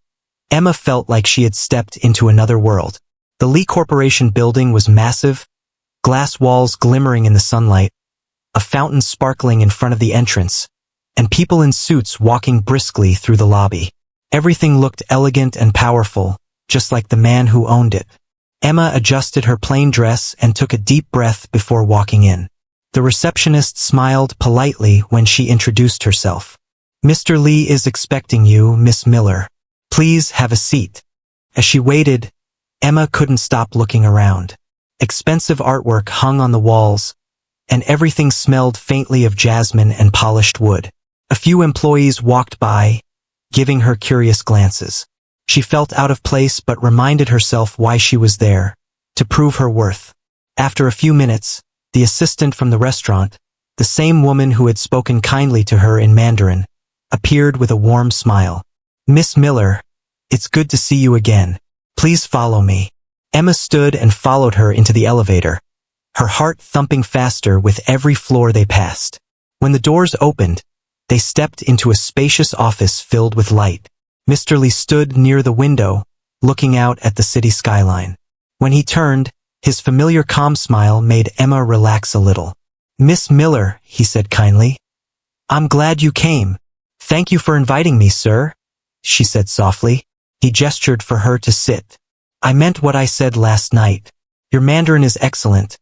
Emma felt like she had stepped into another world. The Lee Corporation building was massive, glass walls glimmering in the sunlight, a fountain sparkling in front of the entrance, and people in suits walking briskly through the lobby. Everything looked elegant and powerful, just like the man who owned it. Emma adjusted her plain dress and took a deep breath before walking in. The receptionist smiled politely when she introduced herself. "Mr. Lee is expecting you, Miss Miller. Please have a seat." As she waited, Emma couldn't stop looking around. Expensive artwork hung on the walls, and everything smelled faintly of jasmine and polished wood. A few employees walked by, giving her curious glances. She felt out of place but reminded herself why she was there, to prove her worth. After a few minutes, the assistant from the restaurant, the same woman who had spoken kindly to her in Mandarin, appeared with a warm smile. "Miss Miller, it's good to see you again. Please follow me." Emma stood and followed her into the elevator, her heart thumping faster with every floor they passed. When the doors opened, they stepped into a spacious office filled with light. Mr. Lee stood near the window, looking out at the city skyline. When he turned, his familiar calm smile made Emma relax a little. "Miss Miller," he said kindly. "I'm glad you came. Thank you for inviting me, sir," she said softly. He gestured for her to sit. "I meant what I said last night. Your Mandarin is excellent,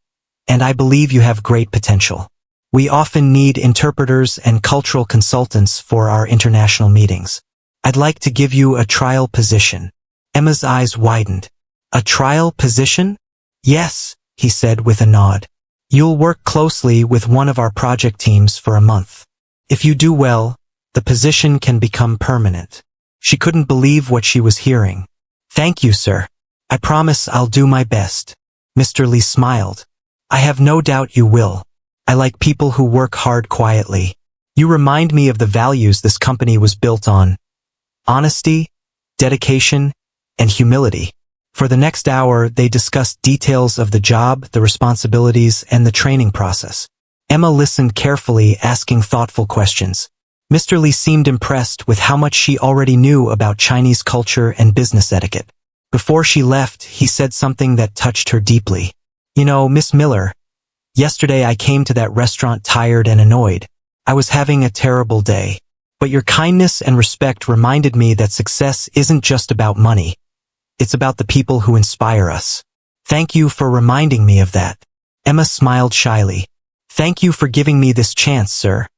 and I believe you have great potential. We often need interpreters and cultural consultants for our international meetings. I'd like to give you a trial position." Emma's eyes widened. "A trial position?" "Yes," he said with a nod. "You'll work closely with one of our project teams for a month. If you do well, the position can become permanent." She couldn't believe what she was hearing. "Thank you, sir. I promise I'll do my best." Mr. Lee smiled. "I have no doubt you will. I like people who work hard quietly. You remind me of the values this company was built on: honesty, dedication, and humility." For the next hour, they discussed details of the job, the responsibilities, and the training process. Emma listened carefully, asking thoughtful questions. Mr. Lee seemed impressed with how much she already knew about Chinese culture and business etiquette. Before she left, he said something that touched her deeply. "You know, Miss Miller, yesterday I came to that restaurant tired and annoyed. I was having a terrible day. But your kindness and respect reminded me that success isn't just about money. It's about the people who inspire us. Thank you for reminding me of that." Emma smiled shyly. "Thank you for giving me this chance, sir."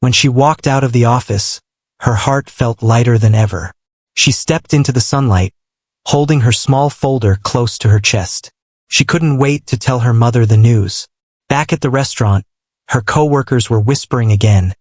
When she walked out of the office, her heart felt lighter than ever. She stepped into the sunlight, holding her small folder close to her chest. She couldn't wait to tell her mother the news. Back at the restaurant, her co-workers were whispering again,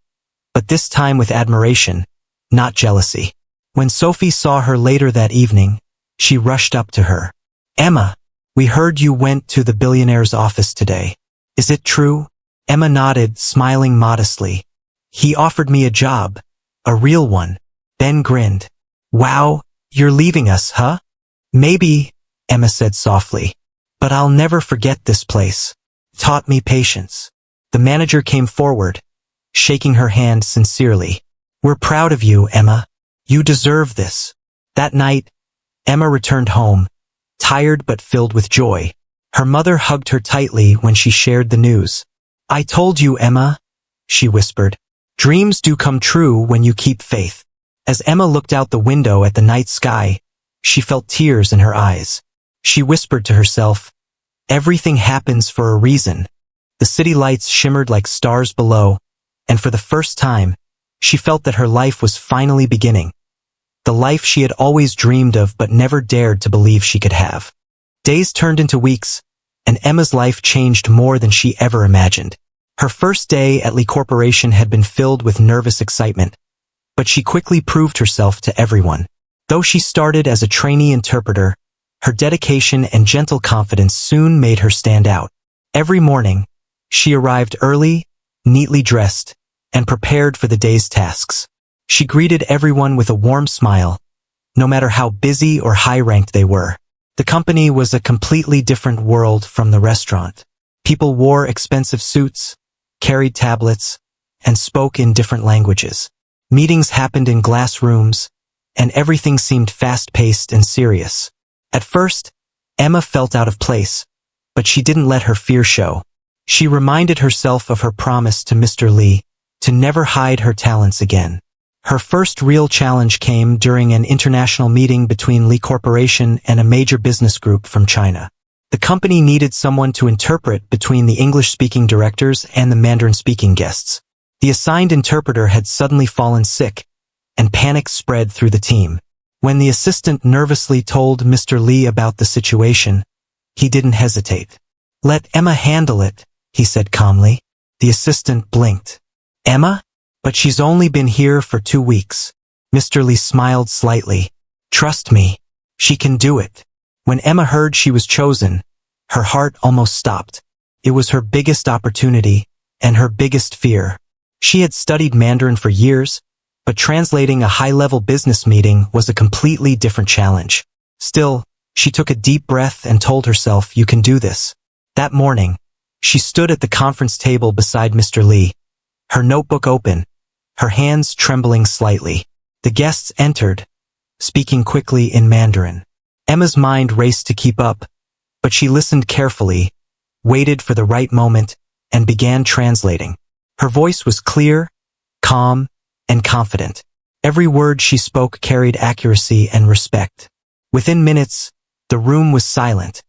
but this time with admiration, not jealousy. When Sophie saw her later that evening, she rushed up to her. "Emma, we heard you went to the Billionaire's office today. Is it true?" Emma nodded, smiling modestly. "He offered me a job, a real one." Ben grinned. "Wow, you're leaving us, huh?" "Maybe," Emma said softly, "but I'll never forget this place. Taught me patience." The manager came forward, shaking her hand sincerely. "We're proud of you, Emma. You deserve this." That night, Emma returned home, tired but filled with joy. Her mother hugged her tightly when she shared the news. "I told you, Emma," she whispered. "Dreams do come true when you keep faith." As Emma looked out the window at the night sky, she felt tears in her eyes. She whispered to herself, "Everything happens for a reason." The city lights shimmered like stars below, and for the first time, she felt that her life was finally beginning. The life she had always dreamed of but never dared to believe she could have. Days turned into weeks, and Emma's life changed more than she ever imagined. Her first day at Lee Corporation had been filled with nervous excitement, but she quickly proved herself to everyone. Though she started as a trainee interpreter, her dedication and gentle confidence soon made her stand out. Every morning, she arrived early, neatly dressed, and prepared for the day's tasks. She greeted everyone with a warm smile, no matter how busy or high-ranked they were. The company was a completely different world from the restaurant. People wore expensive suits, carried tablets, and spoke in different languages. Meetings happened in glass rooms, and everything seemed fast-paced and serious. At first, Emma felt out of place, but she didn't let her fear show. She reminded herself of her promise to Mr. Lee to never hide her talents again. Her first real challenge came during an international meeting between Lee Corporation and a major business group from China. The company needed someone to interpret between the English-speaking directors and the Mandarin-speaking guests. The assigned interpreter had suddenly fallen sick, and panic spread through the team. When the assistant nervously told Mr. Lee about the situation, he didn't hesitate. "Let Emma handle it," he said calmly. The assistant blinked. Emma? But she's only been here for 2 weeks. Mr. Lee smiled slightly. Trust me, she can do it. When Emma heard she was chosen, her heart almost stopped. It was her biggest opportunity and her biggest fear. She had studied Mandarin for years, but translating a high-level business meeting was a completely different challenge. Still, she took a deep breath and told herself, you can do this. That morning, she stood at the conference table beside Mr. Lee, her notebook open, her hands trembling slightly. The guests entered, speaking quickly in Mandarin. Emma's mind raced to keep up, but she listened carefully, waited for the right moment, and began translating. Her voice was clear, calm, and confident. Every word she spoke carried accuracy and respect. Within minutes, the room was silent.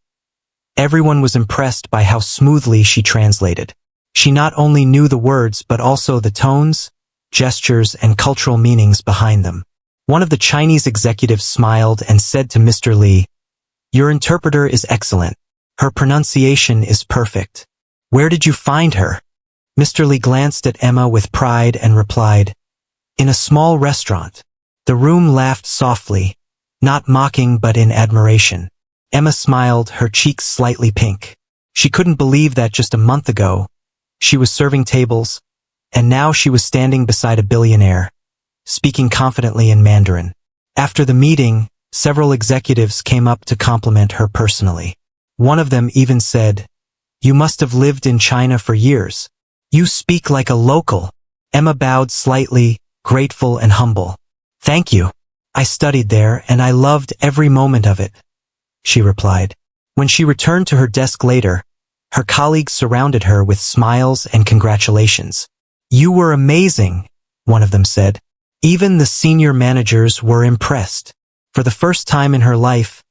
Everyone was impressed by how smoothly she translated. She not only knew the words but also the tones, gestures, and cultural meanings behind them. One of the Chinese executives smiled and said to Mr. Lee, "Your interpreter is excellent. Her pronunciation is perfect. Where did you find her?" Mr. Lee glanced at Emma with pride and replied, "In a small restaurant." The room laughed softly, not mocking but in admiration. Emma smiled, her cheeks slightly pink. She couldn't believe that just a month ago, she was serving tables, and now she was standing beside a billionaire, speaking confidently in Mandarin. After the meeting, several executives came up to compliment her personally. One of them even said, "You must have lived in China for years. You speak like a local." Emma bowed slightly, grateful and humble. "Thank you. I studied there and I loved every moment of it," she replied. When she returned to her desk later, her colleagues surrounded her with smiles and congratulations. "You were amazing," one of them said. Even the senior managers were impressed. For the first time in her life,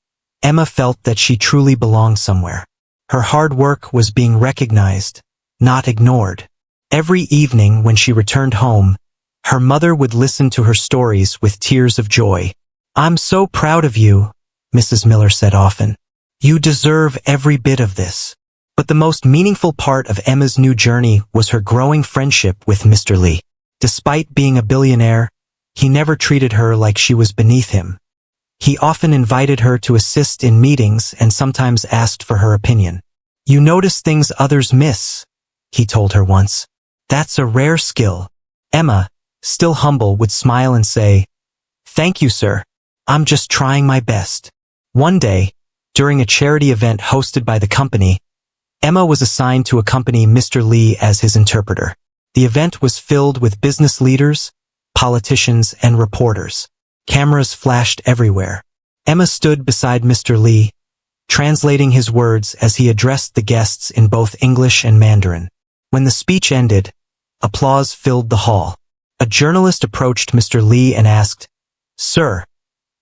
Emma felt that she truly belonged somewhere. Her hard work was being recognized, not ignored. Every evening when she returned home, her mother would listen to her stories with tears of joy. "I'm so proud of you," Mrs. Miller said often. "You deserve every bit of this." But the most meaningful part of Emma's new journey was her growing friendship with Mr. Lee. Despite being a billionaire, he never treated her like she was beneath him. He often invited her to assist in meetings and sometimes asked for her opinion. "You notice things others miss," he told her once. "That's a rare skill." Emma, still humble, would smile and say, "Thank you, sir. I'm just trying my best." One day, during a charity event hosted by the company, Emma was assigned to accompany Mr. Lee as his interpreter. The event was filled with business leaders, politicians, and reporters. Cameras flashed everywhere. Emma stood beside Mr. Lee, translating his words as he addressed the guests in both English and Mandarin. When the speech ended, applause filled the hall. A journalist approached Mr. Lee and asked, "Sir,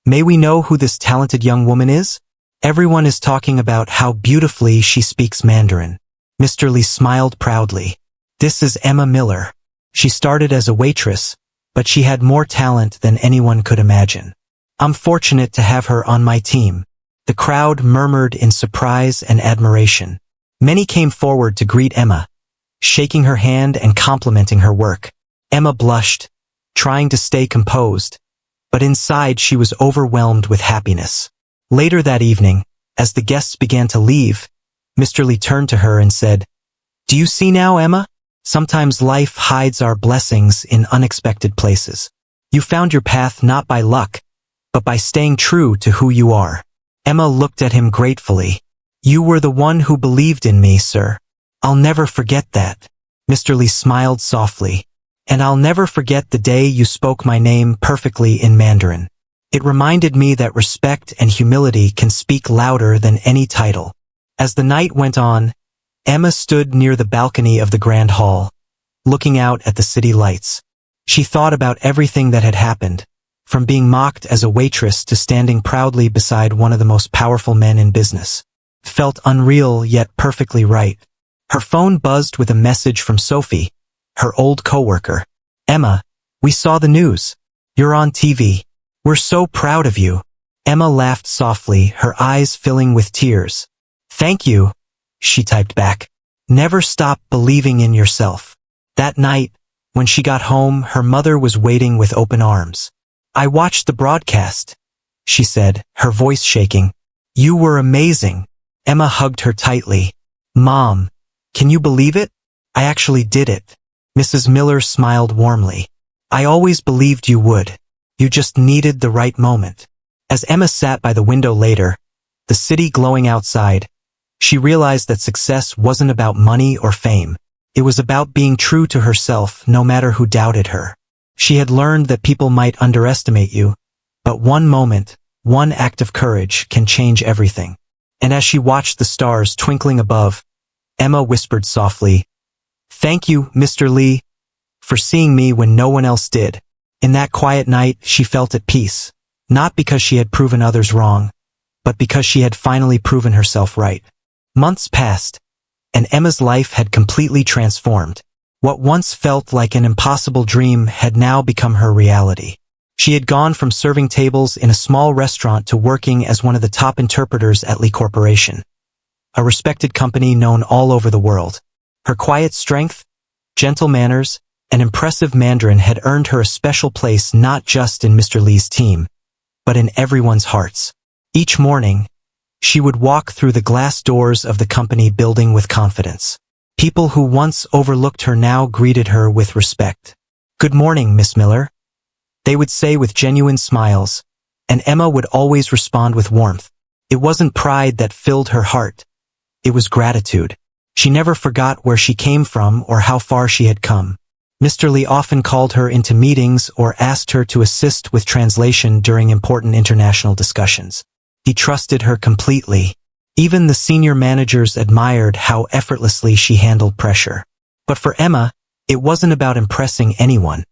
may we know who this talented young woman is? Everyone is talking about how beautifully she speaks Mandarin." Mr. Lee smiled proudly. "This is Emma Miller. She started as a waitress, but she had more talent than anyone could imagine. I'm fortunate to have her on my team." The crowd murmured in surprise and admiration. Many came forward to greet Emma, shaking her hand and complimenting her work. Emma blushed, trying to stay composed, but inside she was overwhelmed with happiness. Later that evening, as the guests began to leave, Mr. Lee turned to her and said, "Do you see now, Emma? Sometimes life hides our blessings in unexpected places. You found your path not by luck, but by staying true to who you are." Emma looked at him gratefully. "You were the one who believed in me, sir. I'll never forget that." Mr. Lee smiled softly. "And I'll never forget the day you spoke my name perfectly in Mandarin. It reminded me that respect and humility can speak louder than any title." As the night went on, Emma stood near the balcony of the Grand Hall, looking out at the city lights. She thought about everything that had happened, from being mocked as a waitress to standing proudly beside one of the most powerful men in business. It felt unreal yet perfectly right. Her phone buzzed with a message from Sophie, her old coworker. "Emma, we saw the news. You're on TV. We're so proud of you." Emma laughed softly, her eyes filling with tears. "Thank you," she typed back. Never stop believing in yourself. That night, when she got home, her mother was waiting with open arms. I watched the broadcast, she said, her voice shaking. You were amazing. Emma hugged her tightly. Mom, can you believe it? I actually did it. Mrs. Miller smiled warmly. I always believed you would. You just needed the right moment. As Emma sat by the window later, the city glowing outside, she realized that success wasn't about money or fame. It was about being true to herself no matter who doubted her. She had learned that people might underestimate you, but one moment, one act of courage can change everything. And as she watched the stars twinkling above, Emma whispered softly, Thank you, Mr. Lee, for seeing me when no one else did. In that quiet night, she felt at peace, not because she had proven others wrong, but because she had finally proven herself right. Months passed, and Emma's life had completely transformed. What once felt like an impossible dream had now become her reality. She had gone from serving tables in a small restaurant to working as one of the top interpreters at Lee Corporation, a respected company known all over the world. Her quiet strength, gentle manners, and impressive Mandarin had earned her a special place not just in Mr. Lee's team, but in everyone's hearts. Each morning, she would walk through the glass doors of the company building with confidence. People who once overlooked her now greeted her with respect. Good morning, Miss Miller, they would say with genuine smiles, and Emma would always respond with warmth. It wasn't pride that filled her heart. It was gratitude. She never forgot where she came from or how far she had come. Mr. Lee often called her into meetings or asked her to assist with translation during important international discussions. He trusted her completely. Even the senior managers admired how effortlessly she handled pressure. But for Emma, it wasn't about impressing anyone.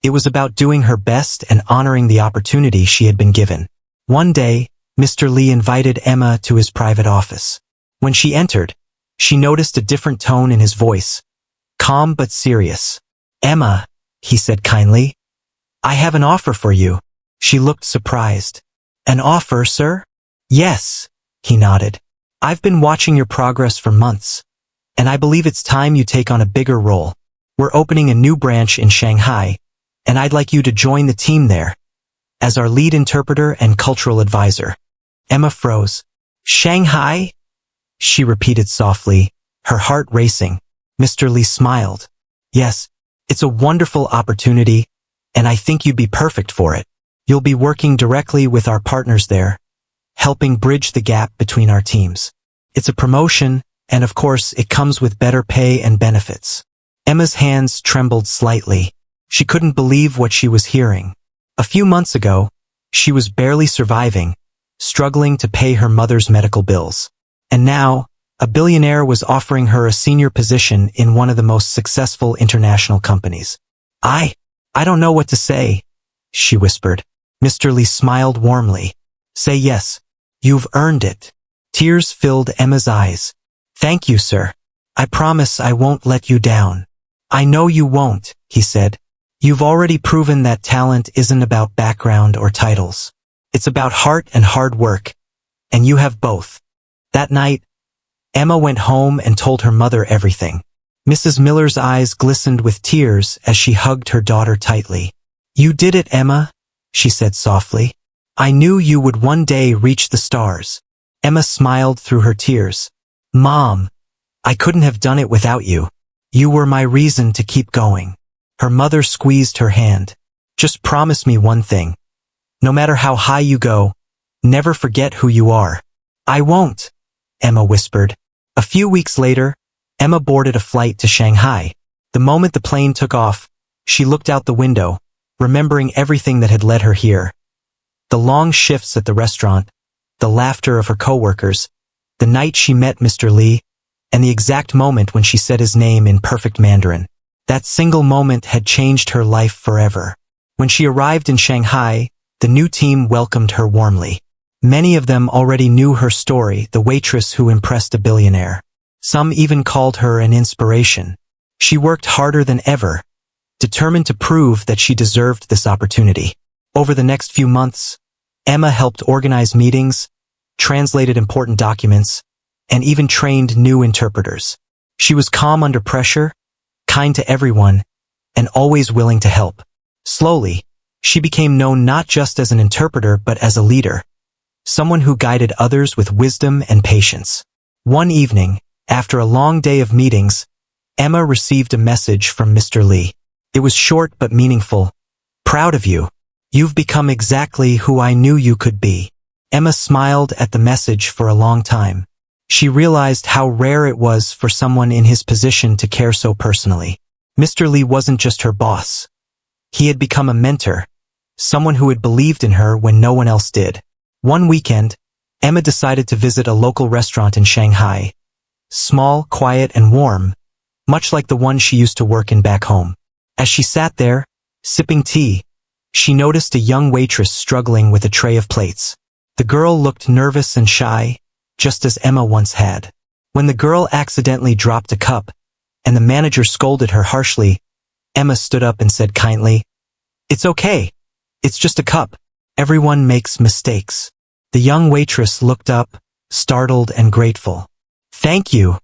It was about doing her best and honoring the opportunity she had been given. One day, Mr. Lee invited Emma to his private office. When she entered, she noticed a different tone in his voice, calm but serious. Emma, he said kindly, I have an offer for you. She looked surprised. An offer, sir? Yes, he nodded. I've been watching your progress for months, and I believe it's time you take on a bigger role. We're opening a new branch in Shanghai, and I'd like you to join the team there, as our lead interpreter and cultural advisor. Emma froze. Shanghai? She repeated softly, her heart racing. Mr. Lee smiled. Yes, it's a wonderful opportunity, and I think you'd be perfect for it. You'll be working directly with our partners there, helping bridge the gap between our teams. It's a promotion, and of course, it comes with better pay and benefits. Emma's hands trembled slightly. She couldn't believe what she was hearing. A few months ago, she was barely surviving, struggling to pay her mother's medical bills. And now, a billionaire was offering her a senior position in one of the most successful international companies. I don't know what to say, she whispered. Mr. Lee smiled warmly. Say yes. You've earned it. Tears filled Emma's eyes. Thank you, sir. I promise I won't let you down. I know you won't, he said. You've already proven that talent isn't about background or titles. It's about heart and hard work, and you have both. That night, Emma went home and told her mother everything. Mrs. Miller's eyes glistened with tears as she hugged her daughter tightly. You did it, Emma, she said softly. I knew you would one day reach the stars. Emma smiled through her tears. Mom, I couldn't have done it without you. You were my reason to keep going. Her mother squeezed her hand. Just promise me one thing. No matter how high you go, never forget who you are. I won't, Emma whispered. A few weeks later, Emma boarded a flight to Shanghai. The moment the plane took off, she looked out the window, remembering everything that had led her here. The long shifts at the restaurant, the laughter of her coworkers, the night she met Mr. Lee, and the exact moment when she said his name in perfect Mandarin. That single moment had changed her life forever. When she arrived in Shanghai, the new team welcomed her warmly. Many of them already knew her story, the waitress who impressed a billionaire. Some even called her an inspiration. She worked harder than ever, determined to prove that she deserved this opportunity. Over the next few months, Emma helped organize meetings, translated important documents, and even trained new interpreters. She was calm under pressure, kind to everyone, and always willing to help. Slowly, she became known not just as an interpreter but as a leader, someone who guided others with wisdom and patience. One evening, after a long day of meetings, Emma received a message from Mr. Lee. It was short but meaningful. "Proud of you. You've become exactly who I knew you could be." Emma smiled at the message for a long time. She realized how rare it was for someone in his position to care so personally. Mr. Lee wasn't just her boss. He had become a mentor, someone who had believed in her when no one else did. One weekend, Emma decided to visit a local restaurant in Shanghai. Small, quiet, and warm, much like the one she used to work in back home. As she sat there, sipping tea, she noticed a young waitress struggling with a tray of plates. The girl looked nervous and shy, just as Emma once had. When the girl accidentally dropped a cup, and the manager scolded her harshly, Emma stood up and said kindly, "It's okay. It's just a cup. Everyone makes mistakes." The young waitress looked up, startled and grateful. "Thank you,"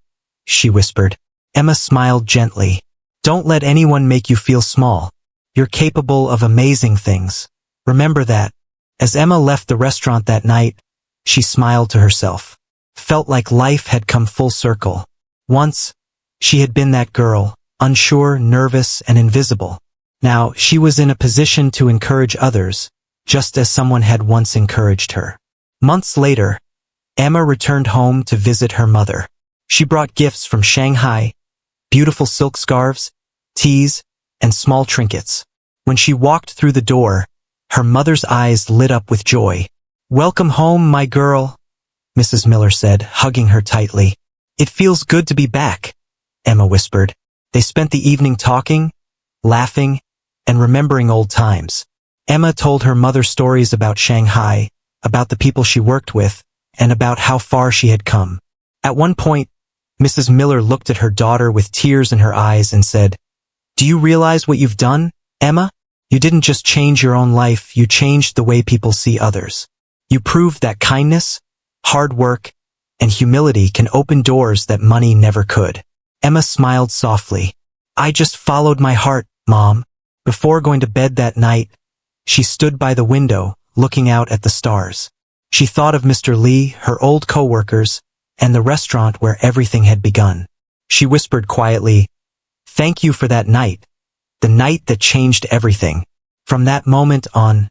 she whispered. Emma smiled gently. "Don't let anyone make you feel small. You're capable of amazing things. Remember that." As Emma left the restaurant that night, she smiled to herself. Felt like life had come full circle. Once, she had been that girl, unsure, nervous, and invisible. Now, she was in a position to encourage others, just as someone had once encouraged her. Months later, Emma returned home to visit her mother. She brought gifts from Shanghai, beautiful silk scarves, teas, and small trinkets. When she walked through the door, her mother's eyes lit up with joy. "Welcome home, my girl," Mrs. Miller said, hugging her tightly. "It feels good to be back," Emma whispered. They spent the evening talking, laughing, and remembering old times. Emma told her mother stories about Shanghai, about the people she worked with, and about how far she had come. At one point, Mrs. Miller looked at her daughter with tears in her eyes and said, "Do you realize what you've done, Emma? You didn't just change your own life, you changed the way people see others. You proved that kindness, hard work, and humility can open doors that money never could." Emma smiled softly. "I just followed my heart, Mom." Before going to bed that night, she stood by the window, looking out at the stars. She thought of Mr. Lee, her old co-workers, and the restaurant where everything had begun. She whispered quietly, "Thank you for that night, the night that changed everything." From that moment on,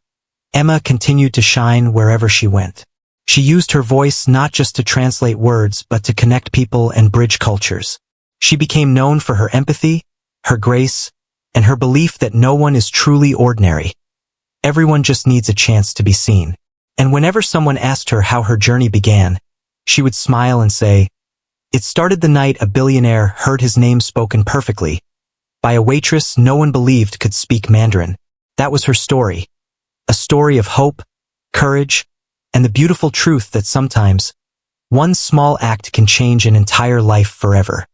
Emma continued to shine wherever she went. She used her voice not just to translate words but to connect people and bridge cultures. She became known for her empathy, her grace, and her belief that no one is truly ordinary. Everyone just needs a chance to be seen. And whenever someone asked her how her journey began, she would smile and say, "It started the night a billionaire heard his name spoken perfectly by a waitress no one believed could speak Mandarin." That was her story. A story of hope, courage, and the beautiful truth that sometimes one small act can change an entire life forever.